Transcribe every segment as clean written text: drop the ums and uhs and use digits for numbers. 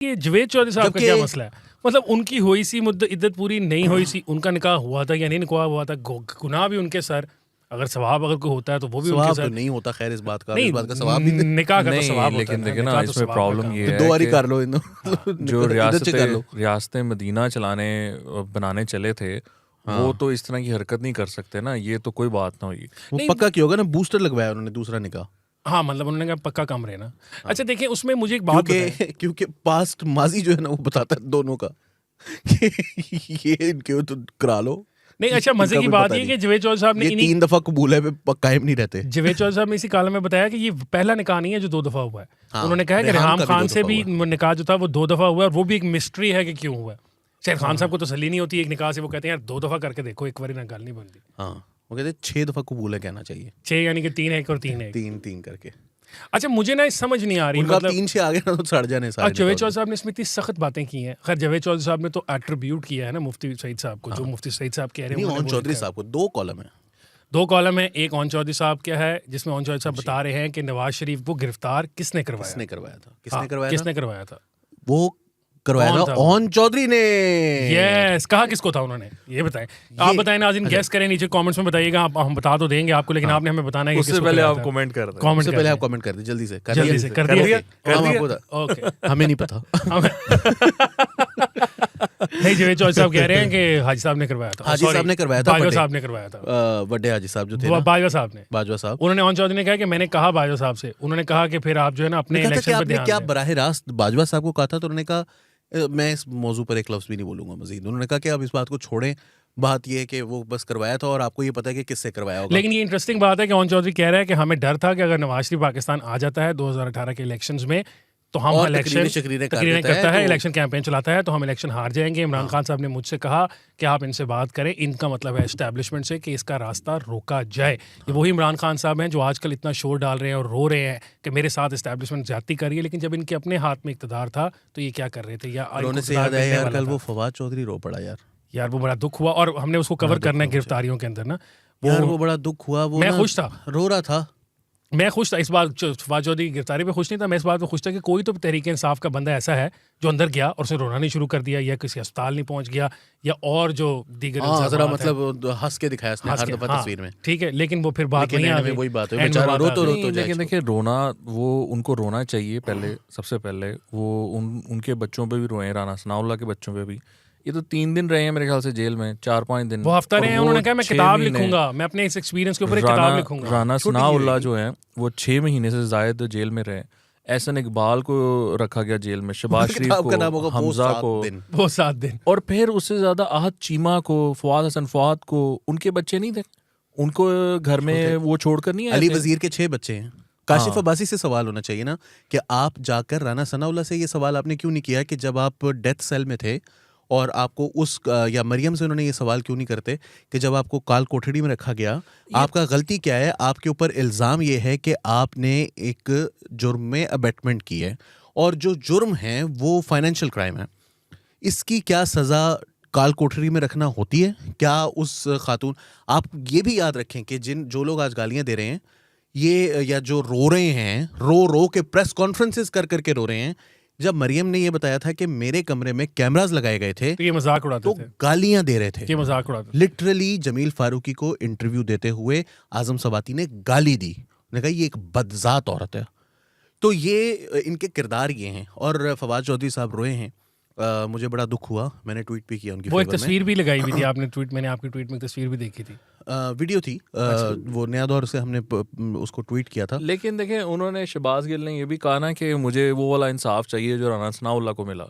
ये जावेद चौधरी साहब का क्या मसला है? मतलब उनकी हुई सी इद्दत पूरी नहीं हुई सी, उनका निकाह हुआ था या नहीं निकाह हुआ था, गुनाह भी उनके सर, अगर सवाब अगर कोई होता है तो वो भी उनके सर। तो नहीं होता, खैर इस बात का सवाब नहीं, निकाह का तो सवाब होता है। लेकिन देखिए ना, इसमें प्रॉब्लम ये है दो बारी कर लो जो रियासतें मदीना बनाने चले थे, वो तो इस तरह की हरकत नहीं कर सकते ना, ये तो कोई बात ना हुई। वो पक्का क्यों होगा ना, बूस्टर लगवाया उन्होंने दूसरा निकाह। हाँ, मतलब उन्होंने कहा पक्का कम रहना। अच्छा देखिए, उसमें मुझे एक बात क्योंकि पास्ट माजी जो है ना वो बताता है दोनों का ये इनके तो करा लो। नहीं, अच्छा मजे की बात ये कि जावेद चौधरी साहब ने 3 दफा कबूल है पे कायम नहीं रहते। जावेद चौधरी साहब ने इसी कालम में बताया कि ये पहला निकाह नहीं है जो 2 दफा हुआ है। उन्होंने कहा कि रेहाम खान से भी निकाह जो था वो 2 दफा हुआ है, और वो भी एक मिस्ट्री है कि क्यों हुआ है। शेर खान साहब को तसल्ली नहीं होती एक निकाह से, वो कहते हैं यार 2 दफा करके देखो, एक बार ना गल नहीं बनती। हाँ, वो कहते हैं 6 दफा कबूल है कहना चाहिए। 6 यानी कि 3 1 और 3 1 3 करके। अच्छा मुझे ना समझ नहीं आ रही, मतलब 3 से आगे ना तो सड़ जाने सारे। जावेद चौधरी साहब ने इसमें इतनी सख्त बातें की हैं। खैर जावेद चौधरी साहब ने तो एट्रीब्यूट किया है ना मुफ्ती सईद साहब को, जो मुफ्ती सईद साहब कह रहे हैं। ओन चौधरी साहब को 2 कॉलम है, 2 कॉलम है। एक ओन चौधरी साहब क्या है, जिसमें ओन चौधरी साहब बता रहे हैं कि नवाज शरीफ को गिरफ्तार किसने करवाया था। वो करवाया था ओन चौधरी ने। यस, कहा किसको था उन्होंने, ये बताएं। आप बताएं नाज़रीन, गेस करें, नीचे कमेंट्स में बताइएगा। हम बता तो देंगे आपको, लेकिन आपने हमें बताना है कि उससे पहले आप कमेंट कर दें। उससे पहले आप कमेंट कर दें, जल्दी से कर दिया। ओके, हमें नहीं पता। नहीं, जावेद चौधरी साहब कह रहे हैं कि हाजी साहब ने करवाया था। हाजी साहब ने करवाया था, बाजवा साहब ने करवाया था। बड़े हाजी साहब जो थे, बाजवा साहब। उन्होंने ओन चौधरी ने कहा कि मैंने कहा बाजवा साहब से, उन्होंने कहा कि फिर आप जो है ना अपने इलेक्शन पे ध्यान दें। क्या बराह रास्त बाजवा साहब को कहा था? तो उन्होंने कहा मैं इस मौजू पर एक लफ्ज़ भी नहीं बोलूंगा मजीद। उन्होंने कहा कि आप इस बात को छोड़ें, बात ये है कि वो बस करवाया था और आपको ये पता है कि किससे करवाया होगा। लेकिन ये इंटरेस्टिंग बात है कि ओन चौधरी कह रहा है कि हमें डर था कि अगर नवाज शरीफ पाकिस्तान आ जाता है 2018 के इलेक्शंस में, तो हम इलेक्शन करता है, इलेक्शन कैंपेन चलाता है, तो हम इलेक्शन हार जाएंगे। इमरान खान साहब ने मुझसे कहा कि आप इनसे बात करें, इनका मतलब है एस्टैब्लिशमेंट से कि इसका रास्ता रोका जाए। ये वही इमरान खान साहब हैं जो आजकल इतना शोर डाल रहे हैं और रो रहे हैं कि मेरे साथ एस्टैब्लिशमेंट ज्यादती कर रही है, लेकिन जब इनके अपने हाथ में इकतदार था तो ये क्या कर रहे थे? यार कल वो फवाद चौधरी रो पड़ा यार, वो बड़ा दुख हुआ, और हमने उसको कवर करना है गिरफ्तारियों के अंदर ना। वो बड़ा दुख हुआ। वो मैं खुश था, रो रहा था। मैं खुश था इस बार फवाद चौधरी की गिरफ्तारी पे खुश नहीं था। मैं इस बात पे खुश था कि कोई तो तहरीक इंसाफ का बंदा ऐसा है जो अंदर गया और उसे रोना नहीं शुरू कर दिया, या किसी अस्पताल नहीं पहुंच गया, या और जो दीगर मतलब हंस के दिखाया उसने हर दफा तस्वीर में। ठीक है, लेकिन वो फिर बात नहीं आ गई। वही बात है, बेचारा रो तो लेकिन देखिए रोना, वो उनको रोना चाहिए पहले, सबसे पहले वो उनके बच्चों पे भी रोए, राना सनाउल्लाह के बच्चों पे भी। ये तो 3 दिन रहे हैं मेरे ख्याल से जेल में, 4-5 दिन। वो हफ्ता रहे हैं। उन्होंने कहा मैं किताब लिखूंगा, मैं अपने इस एक्सपीरियंस के ऊपर एक किताब लिखूंगा। राना सनाउल्लाह जो है वो 6 महीने से ज्यादा जेल में रहे। एहसन इकबाल को रखा गया जेल में, शहबाज शरीफ को, हमजा को, वो 7 दिन, और फिर उससे ज्यादा आहत चीमा को, फवाद हसन फवाद को, उनके बच्चे नहीं थे, उनको घर में वो छोड़कर नहीं आए। अली वजीर के 6 बच्चे हैं। काशिफ अब्बासी से सवाल होना चाहिए ना कि आप जाकर राना सनाउल्लाह से ये सवाल आपने क्यों नहीं किया कि जब आप डेथ सेल में थे और आपको या मरियम से उन्होंने ये सवाल क्यों नहीं करते कि जब आपको काल कोठड़ी में रखा गया, आपका गलती क्या है? आपके ऊपर इल्ज़ाम ये है कि आपने एक जुर्म में अबेटमेंट की है, और जो जुर्म है वो फाइनेंशियल क्राइम है। इसकी क्या सज़ा काल कोठरी में रखना होती है क्या उस खातून? आप ये भी याद रखें कि जो लोग आज गालियां दे रहे हैं, ये या जो रो रहे हैं, रो के प्रेस कॉन्फ्रेंसेस कर करके रो रहे हैं, जब मरियम ने ये बताया था कि मेरे कमरे में कैमरास लगाए गए थे तो ये मजाक उड़ाते थे, गालियां दे रहे थे, ये मजाक उड़ाते थे। लिटरली जमील फारूकी को इंटरव्यू देते हुए आजम सवाती ने गाली दी, उन्होंने कहा ये एक बदजात औरत है। तो ये इनके किरदार ये हैं। और फवाद चौधरी साहब रोए हैं, मुझे बड़ा दुख हुआ, मैंने ट्वीट भी किया उनकी। वो एक तस्वीर भी लगाई हुई थी आपने ट्वीट, मैंने आपकी ट्वीट में तस्वीर भी देखी थी, वीडियो थी। वो नया दौर से हमने उसको ट्वीट किया था। लेकिन देखें, उन्होंने शहबाज गिल ने ये भी कहा ना कि मुझे वो वाला इंसाफ चाहिए जो राना सनाउल्लाह को मिला।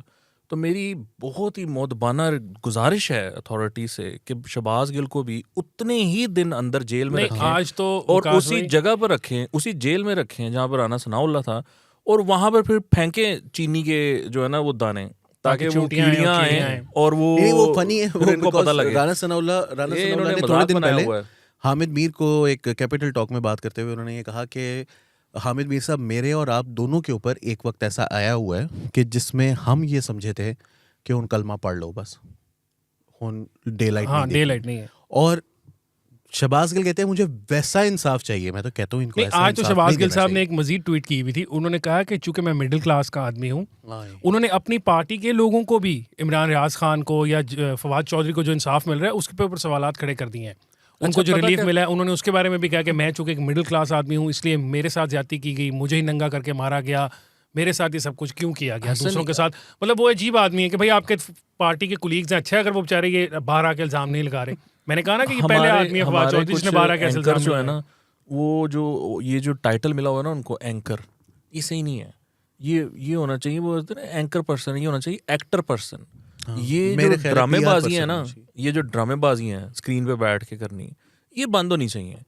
तो मेरी बहुत ही मोदबाना गुजारिश है अथॉरिटी से कि शहबाज गिल को भी उतने ही दिन अंदर जेल में रखें आज तो, और उसी जगह पर रखें, उसी जेल में रखें जहाँ पर राना सनाउल्लाह था, और वहां पर फिर फेंकें चीनी के जो है ना वो दाने, ताकि वो कीड़ियां आए और वो फनी है, वो इनको पता लगे। राना सनाउल्लाह ने थोड़े दिन पहले हामिद मीर को एक कैपिटल टॉक में बात करते हुए उन्होंने ये कहा कि हामिद मीर साहब, मेरे और आप दोनों के ऊपर एक वक्त ऐसा आया हुआ है कि जिसमें हम ये समझे थे कि उन कलमा पढ़ लो बस, डे लाइट नहीं है। नहीं है। और शहबाज गिल कहते हैं मुझे वैसा इंसाफ चाहिए, मैं तो कहता हूँ इनको आज तो शहबाज गिल साहब ने एक मजीद ट्वीट की हुई थी, उन्होंने कहा कि चूंकि मैं मिडिल क्लास का आदमी हूँ, उन्होंने अपनी पार्टी के लोगों को भी, इमरान रियाज खान को या फवाद चौधरी को जो इंसाफ मिल रहा है उसके ऊपर सवालात खड़े कर दिए हैं। उनको जो रिलीफ मिला है उन्होंने उसके बारे में भी कहा कि मैं चूंकि एक मिडिल क्लास आदमी हूँ इसलिए मेरे साथ ज्यादती की गई, मुझे ही नंगा करके मारा गया, मेरे साथ ये सब कुछ क्यों किया गया दूसरों के साथ। मतलब वो अजीब आदमी है कि भाई आपके पार्टी के कुलीग्स हैं, अच्छा है अगर वो बेचारे ये बाहर आके इल्जाम नहीं लगा रहे। मैंने कहा ना कि ये पहले आदमी है फवाद चौधरी जिसने बाहर आके इल्जाम जो है ना, वो जो ये जो टाइटल मिला हुआ है ना उनको एंकर, ये सही नहीं है। ये होना चाहिए, वो एंकर पर्सन, ये होना चाहिए एक्टर पर्सन। ये जो ड्रामेबाजी है ना, ये जो ड्रामेबाजी है स्क्रीन पे बैठ के करनी, ये बंद होनी चाहिए।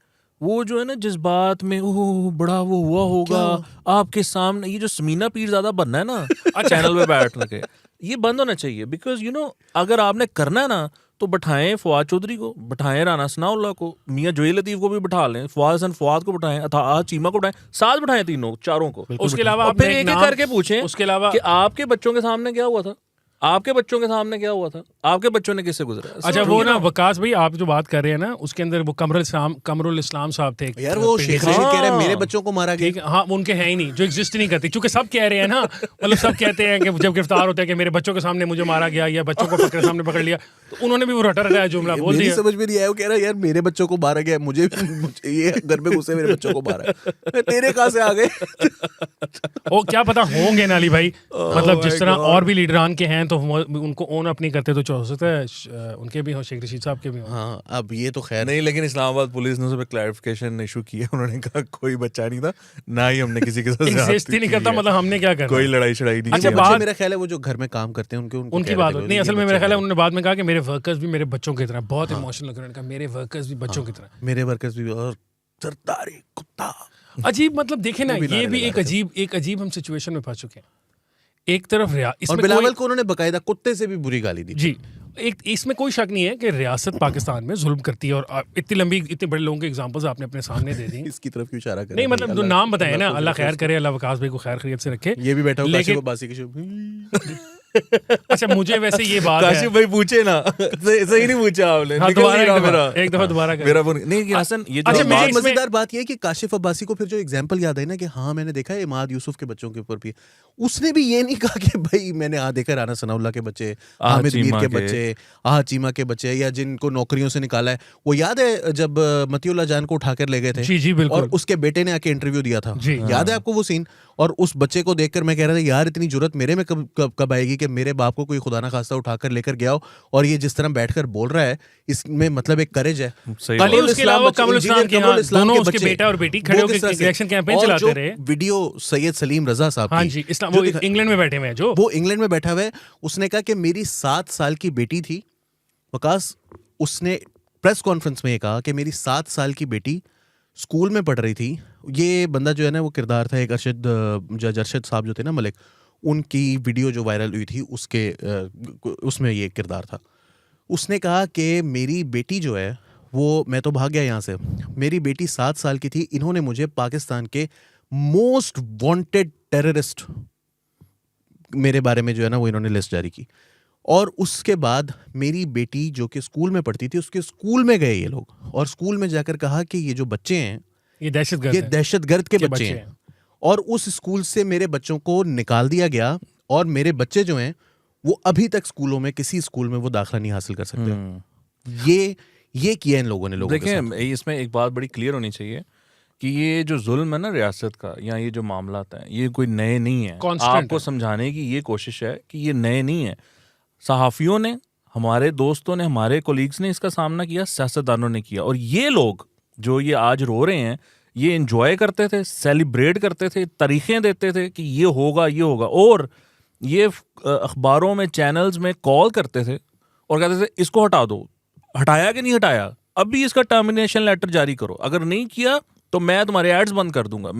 वो जो है ना जिस बात में ओह बड़ा वो हुआ होगा आपके सामने, ये जो समीना पीर ज़्यादा बनना है ना चैनल पे बैठ के, ये बंद होना चाहिए। बिकॉज यू नो अगर आपने करना है ना तो बैठाएं फवाद चौधरी को, बैठाएं राना सनाउल्लाह को, मियां जोई लतीफ को भी बैठा लें, फवाद हसन फवाद को बैठाएं, अथा चीमा को बैठाएं, साथ बैठाएं तीनों चारों को। उसके अलावा फिर एक एक करके पूछें उसके अलावा कि आपके बच्चों के सामने क्या हुआ था, आपके बच्चों के सामने क्या हुआ था, आपके बच्चों ने किससे गुजरा। अच्छा वो ना वकास भाई आप जो बात कर रहे हैं ना उसके अंदर वो कमरुल इस्लाम साहब थे यार, वो शेख रशीद कह रहे हैं मेरे बच्चों को मारा गया। हाँ उनके हैं ही नहीं, जो एग्जिस्ट नहीं करती, क्योंकि सब कह रहे हैं ना, मतलब सब कहते हैं कि जब गिरफ्तार होते हैं कि मेरे बच्चों के सामने मुझे मारा गया या बच्चों को पकड़े सामने पकड़ लिया, तो उन्होंने भी वो रटा रटाया जुमला बोल दिया। समझ में नहीं आया, वो कह रहा है यार मेरे बच्चों को मारा गया, मुझे ये घर में घुसे मेरे बच्चों को मारा, तेरे कहाँ से आ गए। ओ क्या पता होंगे नाली भाई, मतलब जिस तरह और भी लीडरान के हैं तो उनको ओन अप नहीं करते तो हो सकता है उनके भी हो, शेख रशीद साहब के भी हो। हाँ अब ये तो खैर नहीं, लेकिन इस्लामाबाद पुलिस ने उस पर क्लैरिफिकेशन इशू किया, उन्होंने कहा कोई बच्चा नहीं था, ना ही हमने किसी के साथ एग्जिस्ट नहीं करता, मतलब हमने क्या करना, कोई लड़ाई शड़ाई नहीं। अच्छा बात मेरा ख्याल है वो जो घर में काम करते हैं उनकी बात नहीं, असल में मेरा ख्याल है उन्होंने बाद में कहा कि मेरे वर्कर्स भी मेरे बच्चों की तरह, बहुत इमोशनल लग रहा है, मेरे वर्कर्स भी बच्चों की तरह, मेरे वर्कर्स भी, और सरदारी कुत्ता अजीब। मतलब देखें ना ये भी एक अजीब हम सिचुएशन में फंस चुके हैं। एक तरफ और बिलावल को उन्होंने बकायदा कुत्ते से भी बुरी गाली दी जी। एक इसमें कोई शक नहीं है कि रियासत पाकिस्तान में जुल्म करती है, और इतने बड़े लोगों के एग्जांपल्स आपने अपने सामने दे दी। इसकी तरफ क्यों इशारा कर नहीं, मतलब जो नाम बताए ना, अल्लाह खैर करे, अल्लाह वकास भाई को खैर खैरियत से रखे। ये भी बैठा हूं लेकिन बासी के अच्छा मुझे वैसे ये बात काशिफ भाई पूछे ना, सही नहीं पूछा आपने। हाँ, एक दफा दोबारा मेरा नहीं हसन, ये अच्छा मजेदार बात ये है कि काशिफ अब्बासी को फिर जो एग्जांपल याद है ना कि हाँ मैंने देखा है इमाद यूसुफ के बच्चों के ऊपर भी, उसने भी ये नहीं कहा कि भाई मैंने देखा राना सनाउल्लाह के बच्चे, हामिद मीर के बच्चे, चीमा के बच्चे, या जिनको नौकरियों से निकाला है। वो याद है जब मतीउल्लाह जान को उठाकर ले गए थे, जी जी बिल्कुल, और उसके बेटे ने आके इंटरव्यू दिया था, याद है आपको वो सीन? और उस बच्चे को देखकर मैं कह रहा था यार इतनी जुर्रत मेरे में कब आएगी कि मेरे बाप को कोई खुदा ना खास्ता उठाकर लेकर गया हो, और ये जिस तरह बैठकर बोल रहा है इसमें मतलब एक करेज है। उसके अलावा कमरुल इस्लाम के बेटा और बेटी खड़े होकर इलेक्शन कैंपेन चलाते रहे। वीडियो सैयद सलीम रजा साहब, हाँ जी, वो इंग्लैंड में बैठे हुए हैं, जो वो इंग्लैंड में बैठा हुआ है, उसने कहा कि मेरी 7 साल की बेटी थी। वकास उसने प्रेस कॉन्फ्रेंस में ये कहा कि मेरी 7 साल की बेटी स्कूल में पढ़ रही थी। ये बंदा जो है ना वो किरदार था एक जज अरशद साहब जो थे ना मलिक, उनकी वीडियो जो वायरल हुई थी उसमें ये किरदार था। उसने कहा कि मेरी बेटी जो है वो, मैं तो भाग गया यहाँ से, मेरी बेटी 7 साल की थी, इन्होंने मुझे पाकिस्तान के मोस्ट वांटेड टेररिस्ट मेरे बारे में जो है ना वो इन्होंने लिस्ट जारी की, और उसके बाद मेरी बेटी जो कि स्कूल में पढ़ती थी उसके स्कूल में गए ये लोग, और स्कूल में जाकर कहा कि ये जो बच्चे हैं ये दहशतगर्द के बच्चे हैं, और उस स्कूल से मेरे बच्चों को निकाल दिया गया, और मेरे बच्चे जो हैं वो अभी तक स्कूलों में किसी स्कूल में वो दाखिला नहीं हासिल कर सकते। ये किया इन लोगों ने। देखें इसमें एक बात बड़ी क्लियर होनी चाहिए कि ये जो जुल्म है ना रियासत का, या ये जो मामलात हैं, ये कोई नए नहीं है। आपको समझाने की ये कोशिश है कि ये नए नहीं है। सहाफ़ियों ने, हमारे दोस्तों ने, हमारे कोलीग्स ने इसका सामना किया, सियासतदानों ने किया, और ये लोग जो ये आज रो रहे हैं ये एंजॉय करते थे, सेलिब्रेट करते थे, तारीखें देते थे कि ये होगा, और ये अखबारों में, चैनल्स में कॉल करते थे और कहते थे इसको हटा दो। हटाया कि नहीं हटाया? अब भी इसका टर्मिनेशन लेटर जारी करो, अगर नहीं किया तो मैं तुम्हारे एड्स बंद कर दूंगा,